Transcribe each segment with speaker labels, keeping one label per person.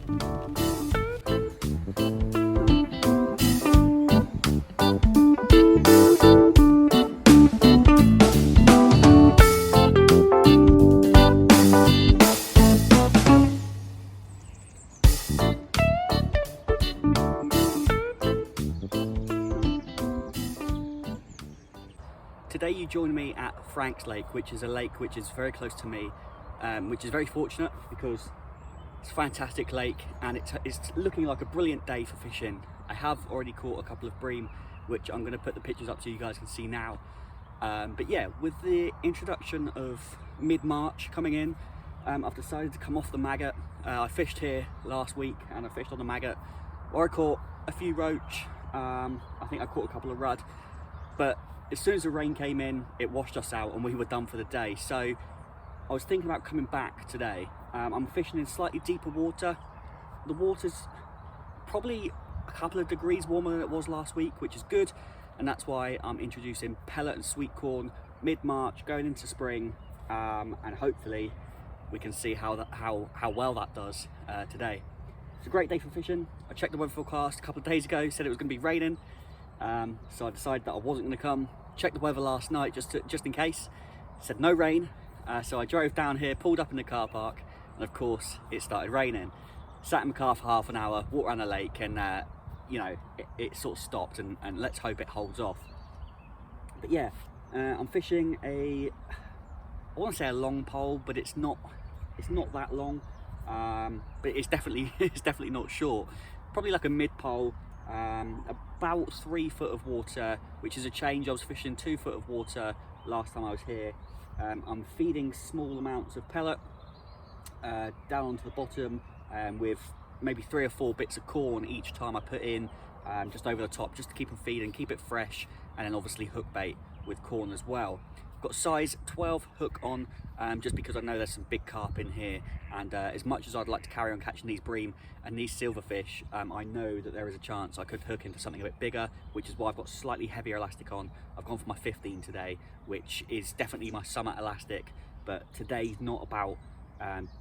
Speaker 1: Today you join me at Frank's Lake, which is a lake which is very close to me, which is very fortunate because it's a fantastic lake and it's looking like a brilliant day for fishing. I have already caught a couple of bream, which I'm going to put the pictures up so you guys can see now. But yeah, with the introduction of mid-March coming in, I've decided to come off the maggot. I fished here last week and I fished on the maggot, where I caught a few roach. I think I caught a couple of rudd, but as soon as the rain came in, it washed us out and we were done for the day. So I was thinking about coming back today. I'm fishing in slightly deeper water. The water's probably a couple of degrees warmer than it was last week, which is good. And that's why I'm introducing pellet and sweetcorn mid-March, going into spring. And hopefully we can see how well that does today. It's a great day for fishing. I checked the weather forecast a couple of days ago, said it was going to be raining. So I decided that I wasn't going to come. Checked the weather last night just in case. It said no rain. So I drove down here, pulled up in the car park, and of course it started raining. Sat in my car for half an hour, walked around the lake, and you know, it sort of stopped, and let's hope it holds off. But yeah, I'm fishing I want to say a long pole, but it's not that long. But it's definitely not short. Probably like a mid pole. About 3 foot of water, which is a change. I was fishing 2 foot of water last time I was here. I'm feeding small amounts of pellet down onto the bottom with maybe 3 or 4 bits of corn each time I put in, just over the top, just to keep them feeding, keep it fresh, and then obviously hook bait with corn as well. Got size 12 hook on, just because I know there's some big carp in here, and as much as I'd like to carry on catching these bream and these silverfish, I know that there is a chance I could hook into something a bit bigger, which is why I've got slightly heavier elastic on. I've gone for my 15 today, which is definitely my summer elastic, but today's not about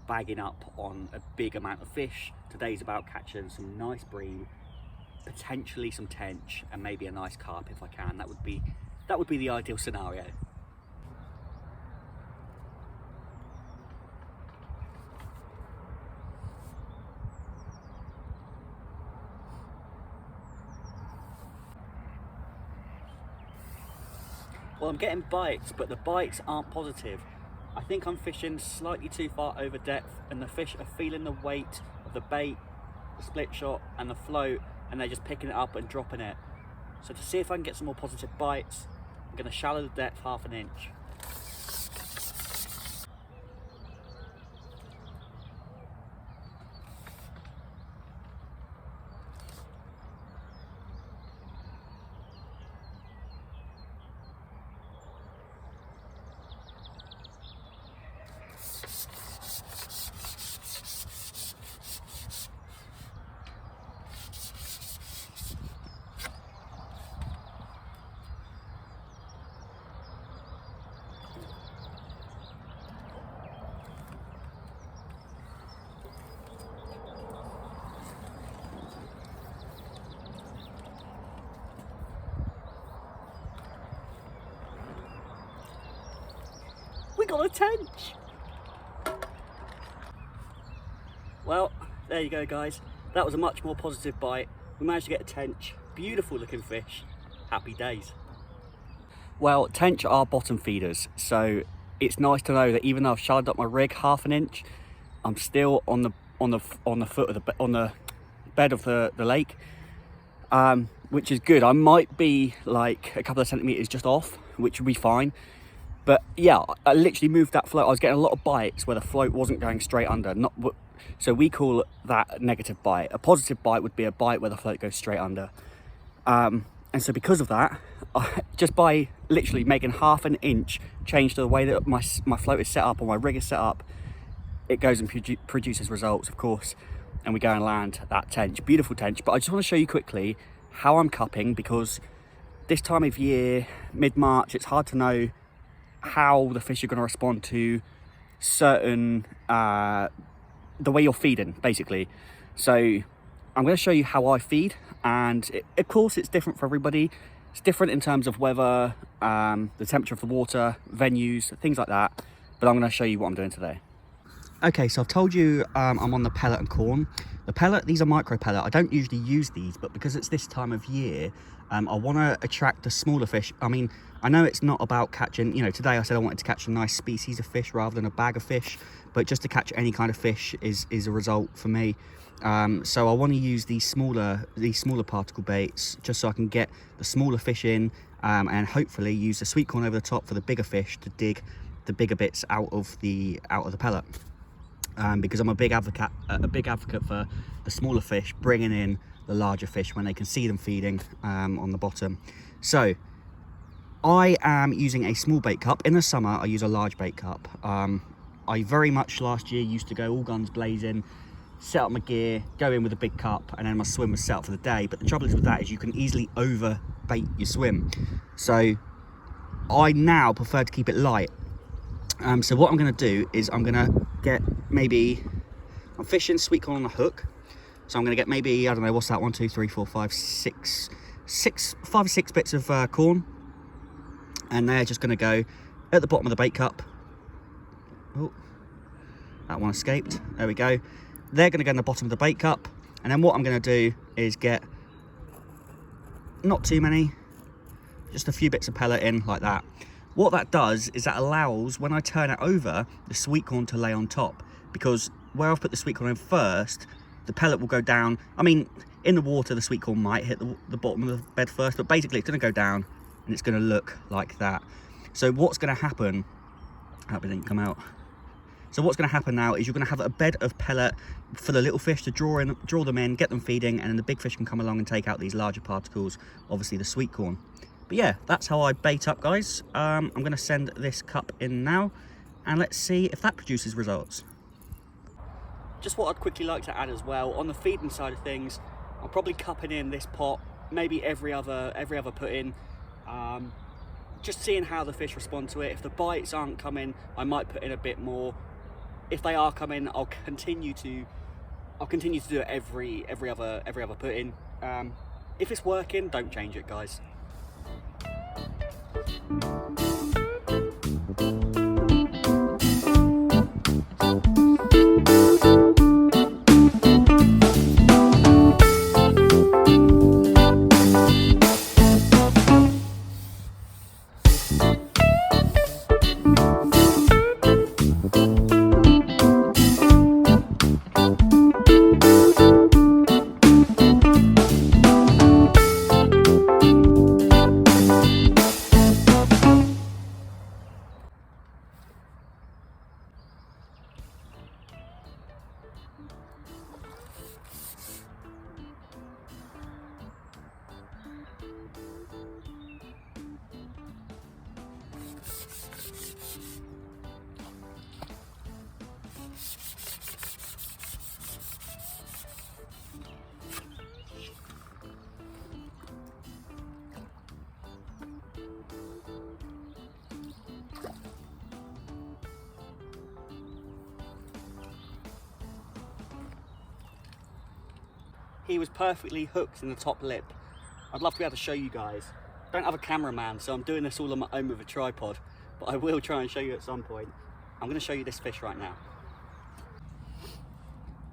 Speaker 1: bagging up on a big amount of fish. Today's about catching some nice bream, potentially some tench, and maybe a nice carp if I can. That would be the ideal scenario. Well, I'm getting bites, but the bites aren't positive. I think I'm fishing slightly too far over depth, and the fish are feeling the weight of the bait, the split shot and the float, and they're just picking it up and dropping it. So to see if I can get some more positive bites, I'm going to shallow the depth 1/2 inch. We got a tench! Well, there you go guys. That was a much more positive bite. We managed to get a tench. Beautiful looking fish. Happy days. Well, tench are bottom feeders, so it's nice to know that even though I've shallowed up my rig 1/2 inch, I'm still on the foot of on the bed of the lake, which is good. I might be like a couple of centimeters just off, which would be fine. But yeah, I literally moved that float. I was getting a lot of bites where the float wasn't going straight under. So we call that a negative bite. A positive bite would be a bite where the float goes straight under. And so because of that, just by literally making 1/2 inch change to the way that my float is set up or my rig is set up, it goes and produces results, of course. And we go and land that tench, beautiful tench. But I just want to show you quickly how I'm cupping, because this time of year, mid-March, it's hard to know how the fish are going to respond to certain the way you're feeding, basically. So I'm going to show you how I feed, and of course it's different for everybody. It's different in terms of weather, the temperature of the water, venues, things like that. But I'm going to show you what I'm doing today. Okay, so I've told you I'm on the pellet and corn. The pellet, these are micro pellet. I don't usually use these, but because it's this time of year, I want to attract the smaller fish. I mean, I know it's not about catching, you know, today I said I wanted to catch a nice species of fish rather than a bag of fish, but just to catch any kind of fish is a result for me. So I want to use these smaller particle baits just so I can get the smaller fish in, and hopefully use the sweet corn over the top for the bigger fish to dig the bigger bits out of the pellet. Because I'm a big advocate for the smaller fish bringing in the larger fish when they can see them feeding on the bottom. So I am using a small bait cup. In the summer I use a large bait cup. I very much last year used to go all guns blazing, set up my gear, go in with a big cup, and then my swim was set up for the day. But the trouble is with that is you can easily over bait your swim. So I now prefer to keep it light. So what I'm going to do is I'm going to get I'm fishing sweet corn on a hook. So I'm going to get maybe, I don't know, what's that, 1, 2, 3, 4, 5, 6, 5 or 6 bits of corn. And they're just going to go at the bottom of the bait cup. Oh, that one escaped. There we go. They're going to go in the bottom of the bait cup. And then what I'm going to do is get, not too many, just a few bits of pellet in like that. What that does is that allows, when I turn it over, the sweet corn to lay on top. Because where I've put the sweet corn in first, the pellet will go down. I mean, in the water, the sweet corn might hit the bottom of the bed first, but basically it's going to go down and it's going to look like that. So what's going to happen, hope it didn't come out. So what's going to happen now is you're going to have a bed of pellet for the little fish to draw them in, get them feeding, and then the big fish can come along and take out these larger particles, obviously the sweet corn. But yeah, that's how I bait up, guys. I'm going to send this cup in now, and let's see if that produces results. Just what I'd quickly like to add as well, on the feeding side of things, I'm probably cupping in this pot, maybe every other put in. Just seeing how the fish respond to it. If the bites aren't coming, I might put in a bit more. If they are coming, I'll continue to do it every other put in. If it's working, don't change it, guys. He was perfectly hooked in the top lip. I'd love to be able to show you guys. Don't have a cameraman, so I'm doing this all on my own with a tripod, but I will try and show you at some point. I'm going to show you this fish right now.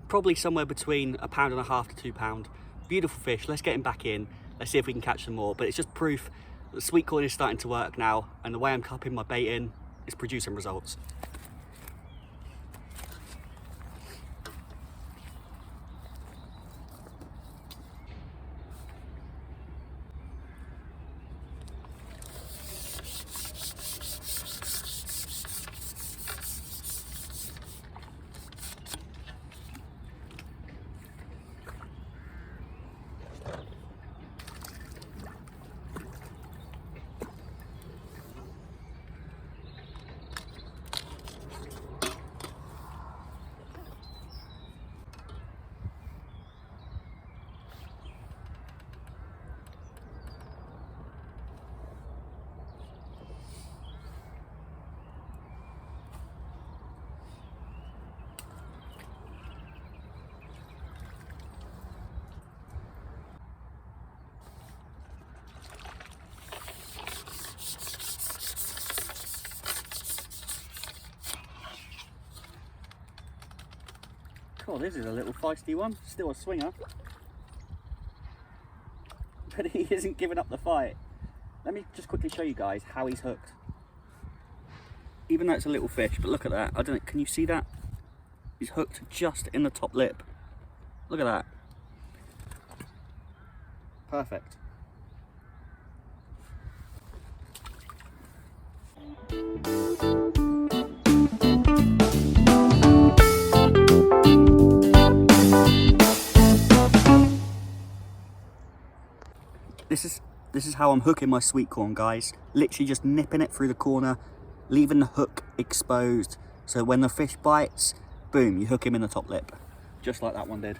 Speaker 1: Probably somewhere between £1.5 to £2. Beautiful fish. Let's get him back in. Let's see if we can catch some more. But it's just proof that the sweet corn is starting to work now, and the way I'm cupping my bait in is producing results. Oh, this is a little feisty one, still a swinger. But he isn't giving up the fight. Let me just quickly show you guys how he's hooked. Even though it's a little fish, but look at that. I don't know, can you see that? He's hooked just in the top lip. Look at that. Perfect. This is how I'm hooking my sweet corn, guys. Literally just nipping it through the corner, leaving the hook exposed. So when the fish bites, boom, you hook him in the top lip. Just like that one did.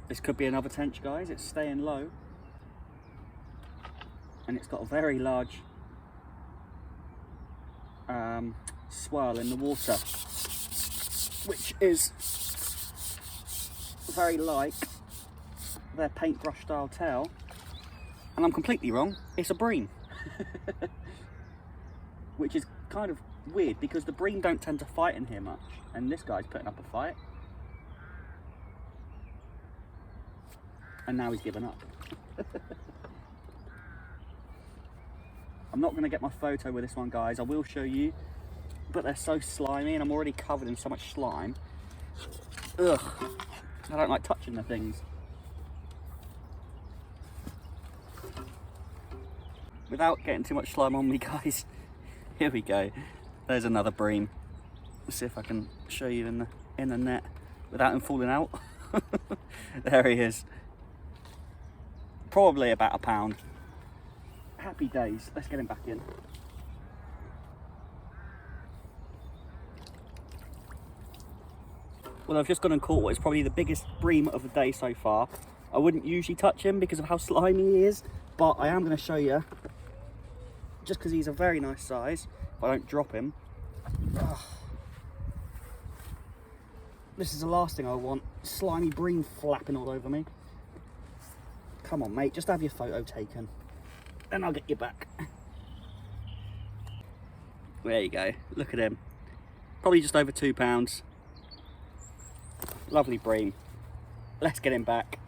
Speaker 1: This could be another tench, guys. It's staying low. And it's got a very large swirl in the water, which is very like their paintbrush style tail. And I'm completely wrong, it's a bream. Which is kind of weird because the bream don't tend to fight in here much, and this guy's putting up a fight. And now he's given up. I'm not going to get my photo with this one, guys. I will show you, but they're so slimy and I'm already covered in so much slime. Ugh, I don't like touching the things. Without getting too much slime on me, guys, here we go. There's another bream. Let's see if I can show you in the net without him falling out. There he is. Probably about a pound. Happy days. Let's get him back in. Well, I've just gone and caught what is probably the biggest bream of the day so far. I wouldn't usually touch him because of how slimy he is, but I am going to show you, just because he's a very nice size, if I don't drop him. Ugh. This is the last thing I want. Slimy bream flapping all over me. Come on, mate, just have your photo taken. Then I'll get you back. There you go, look at him. Probably just over 2 pounds. Lovely bream. Let's get him back.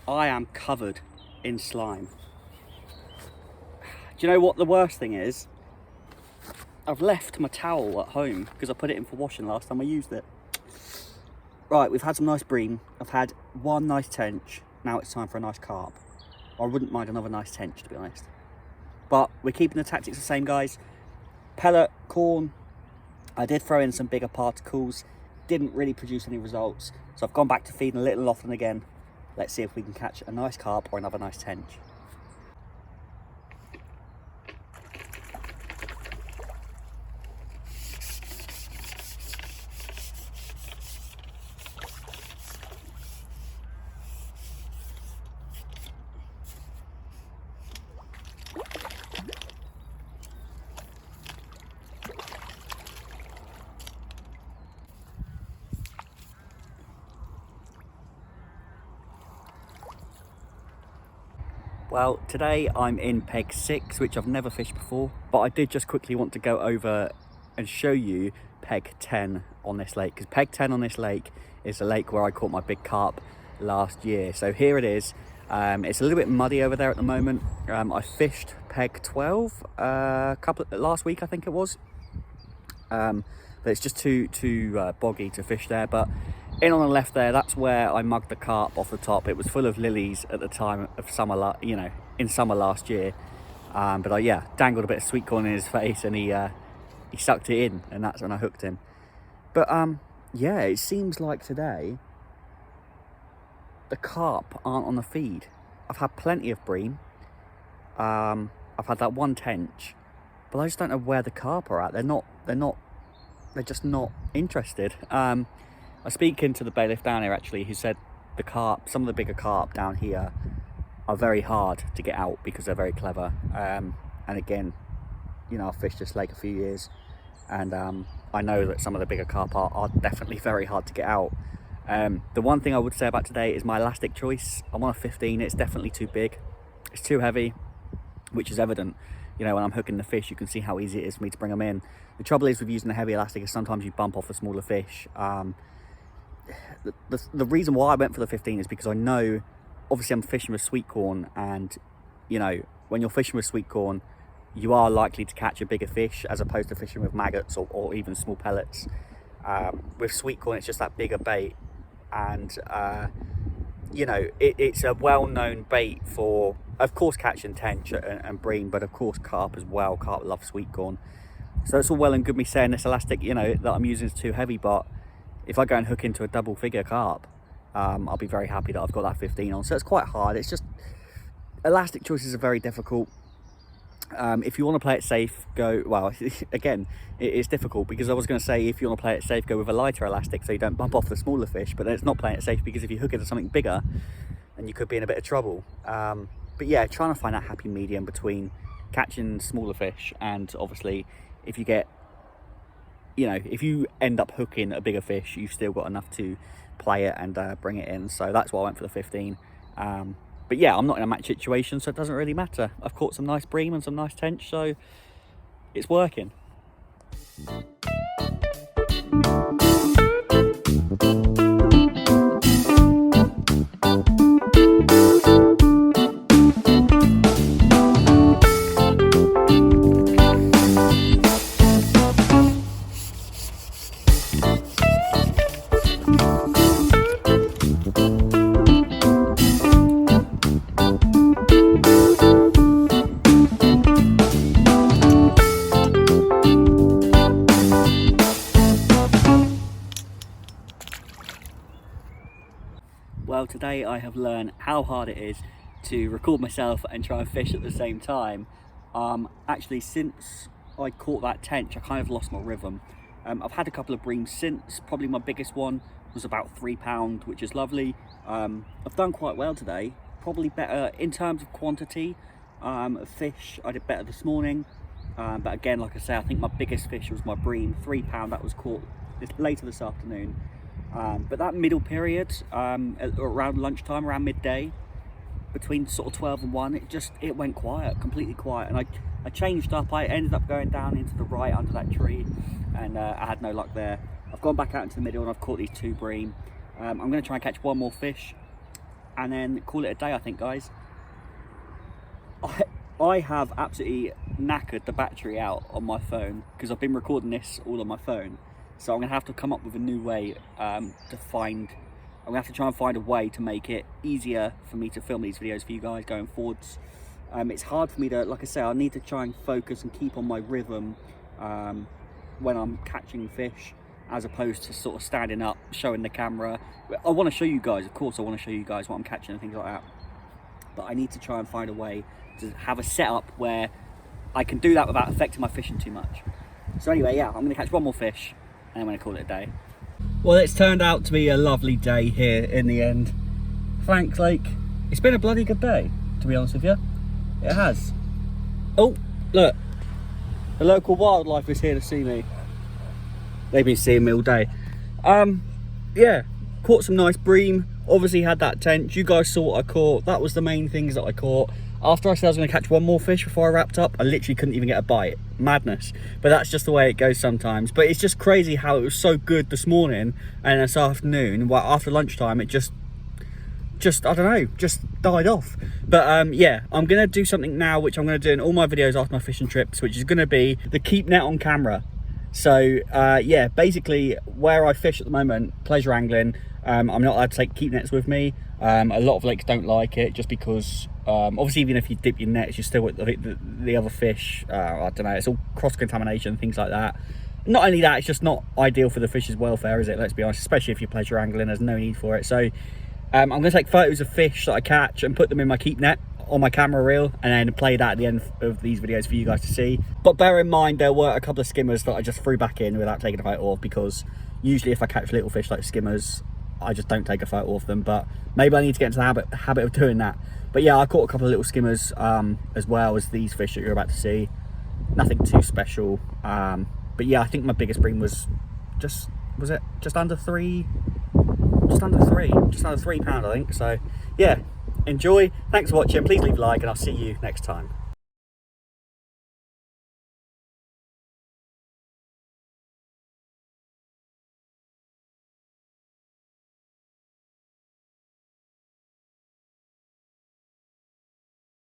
Speaker 1: I am covered in slime. Do you know what the worst thing is? I've left my towel at home because I put it in for washing last time I used it. Right, we've had some nice bream. I've had one nice tench. Now it's time for a nice carp. I wouldn't mind another nice tench, to be honest. But we're keeping the tactics the same, guys. Pellet, corn. I did throw in some bigger particles. Didn't really produce any results. So I've gone back to feeding a little often again. Let's see if we can catch a nice carp or another nice tench. Well, today I'm in peg 6, which I've never fished before, but I did just quickly want to go over and show you peg 10 on this lake, because peg 10 on this lake is a lake where I caught my big carp last year. So here it is. It's a little bit muddy over there at the moment. I fished peg 12 last week, I think it was, but it's just too boggy to fish there. But in on the left there, that's where I mugged the carp off the top. It was full of lilies at the time of summer, in summer last year. But I dangled a bit of sweet corn in his face, and he sucked it in, and that's when I hooked him. But yeah, it seems like today the carp aren't on the feed. I've had plenty of bream. I've had that one tench, but I just don't know where the carp are at. They're just not interested. I was speaking to the bailiff down here actually, who said the carp, some of the bigger carp down here are very hard to get out because they're very clever. And again, I've fished this lake a few years, and I know that some of the bigger carp are definitely very hard to get out. The one thing I would say about today is my elastic choice. I'm on a 15, it's definitely too big. It's too heavy, which is evident. You know, when I'm hooking the fish, you can see how easy it is for me to bring them in. The trouble is with using the heavy elastic is sometimes you bump off the smaller fish. The reason why I went for the 15 is because I know, obviously I'm fishing with Sweetcorn, and you know, when you're fishing with Sweetcorn, you are likely to catch a bigger fish as opposed to fishing with maggots or even small pellets. With Sweetcorn, it's just that bigger bait, and you know, it's a well-known bait for, of course, catching tench and bream, but of course carp as well. Carp love Sweetcorn. So it's all well and good me saying this elastic, you know, that I'm using is too heavy, but if I go and hook into a double figure carp, I'll be very happy that I've got that 15 on. So it's quite hard. It's just, elastic choices are very difficult. If you want to play it safe, go, well, again, it's difficult, because I was going to say, if you want to play it safe, go with a lighter elastic so you don't bump off the smaller fish, but then it's not playing it safe, because if you hook into something bigger, then you could be in a bit of trouble. But yeah, trying to find that happy medium between catching smaller fish, and obviously if you get, you know, if you end up hooking a bigger fish, you've still got enough to play it and bring it in. So that's why I went for the 15. But yeah, I'm not in a match situation, so it doesn't really matter. I've caught some nice bream and some nice tench, so it's working. Well, today I have learned how hard it is to record myself and try and fish at the same time. Actually, since I caught that tench, I kind of lost my rhythm. I've had a couple of breams since. Probably my biggest one was about £3, which is lovely. I've done quite well today, probably better in terms of quantity of fish. I did better this morning, but again, like I say, I think my biggest fish was my bream, £3, that was caught later this afternoon. But that middle period, around lunchtime, around midday, between sort of 12 and 1, it went quiet, completely quiet. And I changed up. I ended up going down into the right under that tree, and I had no luck there. I've gone back out into the middle and I've caught these 2 bream. I'm going to try and catch one more fish and then call it a day, I think, guys. I have absolutely knackered the battery out on my phone because I've been recording this all on my phone. So I'm going to have to come up with a new way I'm going to have to try and find a way to make it easier for me to film these videos for you guys going forwards. It's hard for me to, like I say, I need to try and focus and keep on my rhythm when I'm catching fish, as opposed to sort of standing up, showing the camera. I want to show you guys, of course I want to show you guys what I'm catching and things like that. But I need to try and find a way to have a setup where I can do that without affecting my fishing too much. So anyway, yeah, I'm going to catch one more fish and I'm going to call it a day. Well, it's turned out to be a lovely day here in the end. Franks Lake, it's been a bloody good day, to be honest with you. It has. Oh, look, the local wildlife is here to see me. They've been seeing me all day. Yeah, caught some nice bream. Obviously had that tench. You guys saw what I caught. That was the main things that I caught. After I said I was going to catch one more fish before I wrapped up, I literally couldn't even get a bite. Madness. But that's just the way it goes sometimes. But it's just crazy how it was so good this morning and this afternoon. Well, after lunchtime, it just I don't know, just died off. But yeah, I'm going to do something now, which I'm going to do in all my videos after my fishing trips, which is going to be the keep net on camera. So yeah, basically where I fish at the moment, pleasure angling, I'm not allowed to take keep nets with me. A lot of lakes don't like it just because obviously even if you dip your nets, you're still with the other fish. I don't know, it's all cross contamination, things like that. Not only that, it's just not ideal for the fish's welfare, is it? Let's be honest, especially if you're pleasure angling, there's no need for it. So I'm going to take photos of fish that I catch and put them in my keep net on my camera reel and then play that at the end of these videos for you guys to see. But bear in mind, there were a couple of skimmers that I just threw back in without taking a photo of, because usually if I catch little fish like skimmers, I just don't take a photo of them. But maybe I need to get into the habit of doing that. But yeah, I caught a couple of little skimmers as well as these fish that you're about to see. Nothing too special. But yeah, I think my biggest bream was just under £3, I think. So yeah, enjoy. Thanks for watching. Please leave a like, and I'll see you next time.